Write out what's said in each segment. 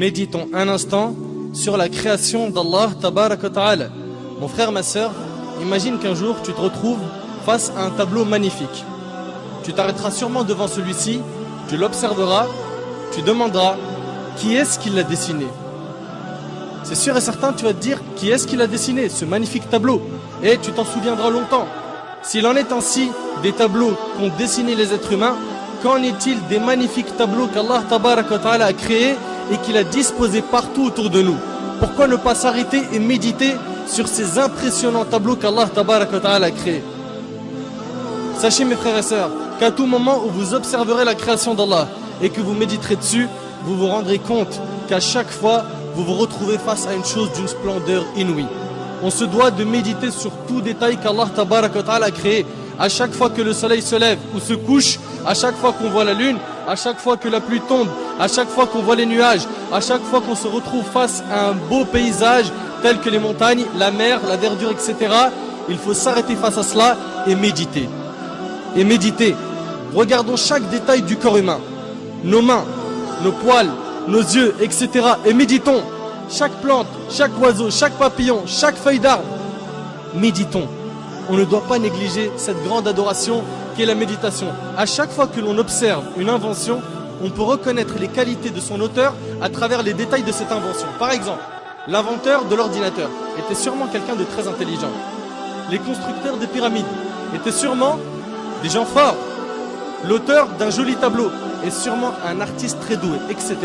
méditons un instant sur la création d'Allah Tabaraka wa Ta'ala. Mon frère, ma sœur, imagine qu'un jour tu te retrouves face à un tableau magnifique. Tu t'arrêteras sûrement devant celui-ci, tu l'observeras, tu demanderas qui est-ce qui l'a dessiné. C'est sûr et certain, tu vas te dire qui est-ce qui l'a dessiné, ce magnifique tableau. Et tu t'en souviendras longtemps. S'il en est ainsi des tableaux qu'ont dessiné les êtres humains, qu'en est-il des magnifiques tableaux qu'Allah Tabaraka wa Ta'ala a créés et qu'il a disposés partout autour de nous? Pourquoi ne pas s'arrêter et méditer sur ces impressionnants tableaux qu'Allah Tabaraka wa Ta'ala a créés? Sachez mes frères et sœurs qu'à tout moment où vous observerez la création d'Allah et que vous méditerez dessus, vous vous rendrez compte qu'à chaque fois vous vous retrouvez face à une chose d'une splendeur inouïe. On se doit de méditer sur tout détail qu'Allah Tabaraka wa Ta'ala a créé. À chaque fois que le soleil se lève ou se couche, à chaque fois qu'on voit la lune, à chaque fois que la pluie tombe, à chaque fois qu'on voit les nuages, à chaque fois qu'on se retrouve face à un beau paysage tel que les montagnes, la mer, la verdure, etc. Il faut s'arrêter face à cela et méditer. Et méditer. Regardons chaque détail du corps humain. Nos mains, nos poils, nos yeux, etc. Et méditons. Chaque plante, chaque oiseau, chaque papillon, chaque feuille d'arbre. Méditons. On ne doit pas négliger cette grande adoration qui est la méditation. À chaque fois que l'on observe une invention, on peut reconnaître les qualités de son auteur à travers les détails de cette invention. Par exemple, l'inventeur de l'ordinateur était sûrement quelqu'un de très intelligent. Les constructeurs des pyramides étaient sûrement des gens forts. L'auteur d'un joli tableau est sûrement un artiste très doué, etc.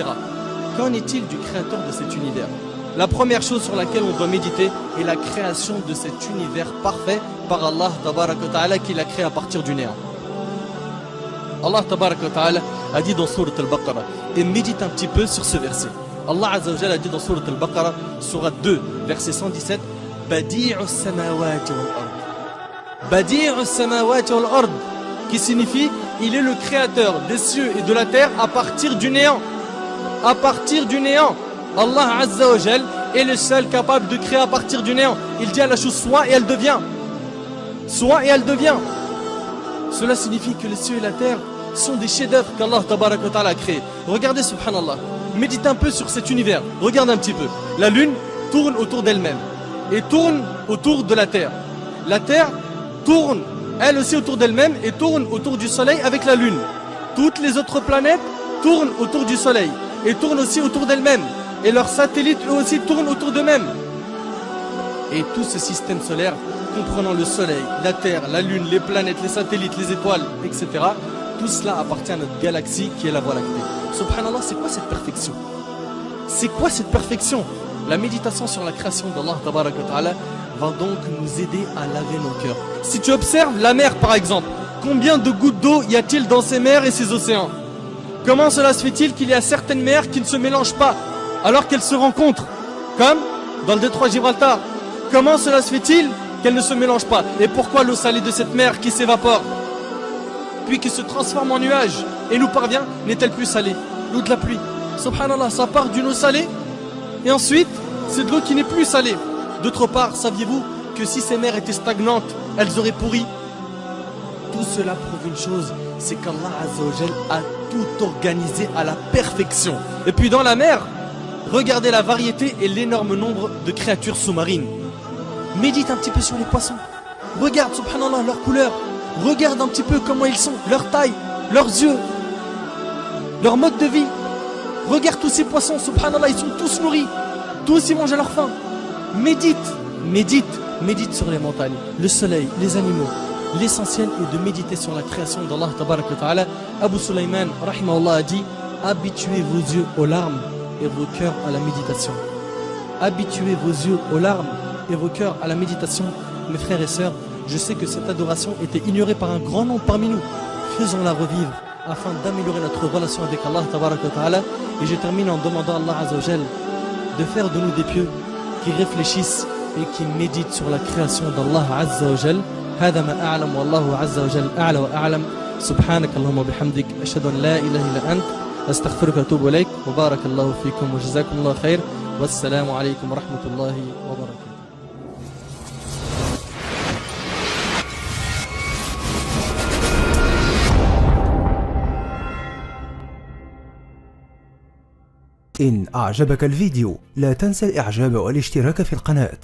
Qu'en est-il du créateur de cet univers? La première chose sur laquelle on doit méditer est la création de cet univers parfait par Allah Tabaraka wa Ta'ala qu'il a créé à partir du néant. Allah Tabaraka wa Ta'ala a dit dans Sourate Al-Baqarah, et médite un petit peu sur ce verset. Allah Azza wa Jalla a dit dans Sourate Al-Baqarah, Sourate 2, verset 117, Badi'us samawati wal-ard. Badi'us samawati wal-ard, qui signifie il est le créateur des cieux et de la terre à partir du néant. À partir du néant. Allah Azza wa Jal est le seul capable de créer à partir du néant. Il dit à la chose soit et elle devient. Soit et elle devient. Cela signifie que les cieux et la terre sont des chefs-d'œuvre qu'Allah Tabaraka wa Ta'ala a créés. Regardez subhanallah. Médite un peu sur cet univers. Regarde un petit peu. La lune tourne autour d'elle-même et tourne autour de la terre. La terre tourne elle aussi autour d'elle-même et tourne autour du soleil avec la lune. Toutes les autres planètes tournent autour du soleil et tournent aussi autour d'elles-mêmes. Et leurs satellites eux aussi tournent autour d'eux-mêmes. Et tout ce système solaire, comprenant le soleil, la terre, la lune, les planètes, les satellites, les étoiles, etc. Tout cela appartient à notre galaxie qui est la Voie lactée. Subhanallah, c'est quoi cette perfection? C'est quoi cette perfection? La méditation sur la création d'Allah Tabaraka wa Ta'ala va donc nous aider à laver nos cœurs. Si tu observes la mer par exemple, combien de gouttes d'eau y a-t-il dans ces mers et ces océans? Comment cela se fait-il qu'il y a certaines mers qui ne se mélangent pas alors qu'elles se rencontrent? Comme dans le détroit de Gibraltar. Comment cela se fait-il qu'elles ne se mélangent pas? Et pourquoi l'eau salée de cette mer qui s'évapore puis qui se transforme en nuage et nous parvient n'est-elle plus salée? L'eau de la pluie. Subhanallah, ça part d'une eau salée et ensuite c'est de l'eau qui n'est plus salée. D'autre part, saviez-vous que si ces mers étaient stagnantes, elles auraient pourri? Tout cela prouve une chose, c'est qu'Allah Azza wa Jal a tout organisé à la perfection. Et puis dans la mer, regardez la variété et l'énorme nombre de créatures sous-marines. Médite un petit peu sur les poissons. Regarde, subhanallah, leur couleur. Regarde un petit peu comment ils sont, leur taille, leurs yeux, leur mode de vie. Regarde tous ces poissons, subhanallah, ils sont tous nourris. Tous ils mangent à leur faim. Médite, médite, médite sur les montagnes, le soleil, les animaux. L'essentiel est de méditer sur la création d'Allah Tabaraka wa Ta'ala. Abu Sulaiman, rahimahullah, a dit, habituez vos yeux aux larmes et vos cœurs à la méditation. Habituez vos yeux aux larmes et vos cœurs à la méditation. Mes frères et sœurs, je sais que cette adoration était ignorée par un grand nombre parmi nous. Faisons-la revivre afin d'améliorer notre relation avec Allah Tabaraka wa Ta'ala. Et je termine en demandant à Allah Azza wa Jal de faire de nous des pieux qui réfléchissent et qui méditent sur la création d'Allah Azza wa Jal. هذا ما أعلم والله عز وجل أعلى وأعلم سبحانك اللهم وبحمدك أشهد أن لا إله إلا أنت أستغفرك وأتوب إليك وبارك الله فيكم وجزاكم الله خير والسلام عليكم ورحمة الله وبركاته. إن أعجبك الفيديو لا تنسى الإعجاب والاشتراك في القناة.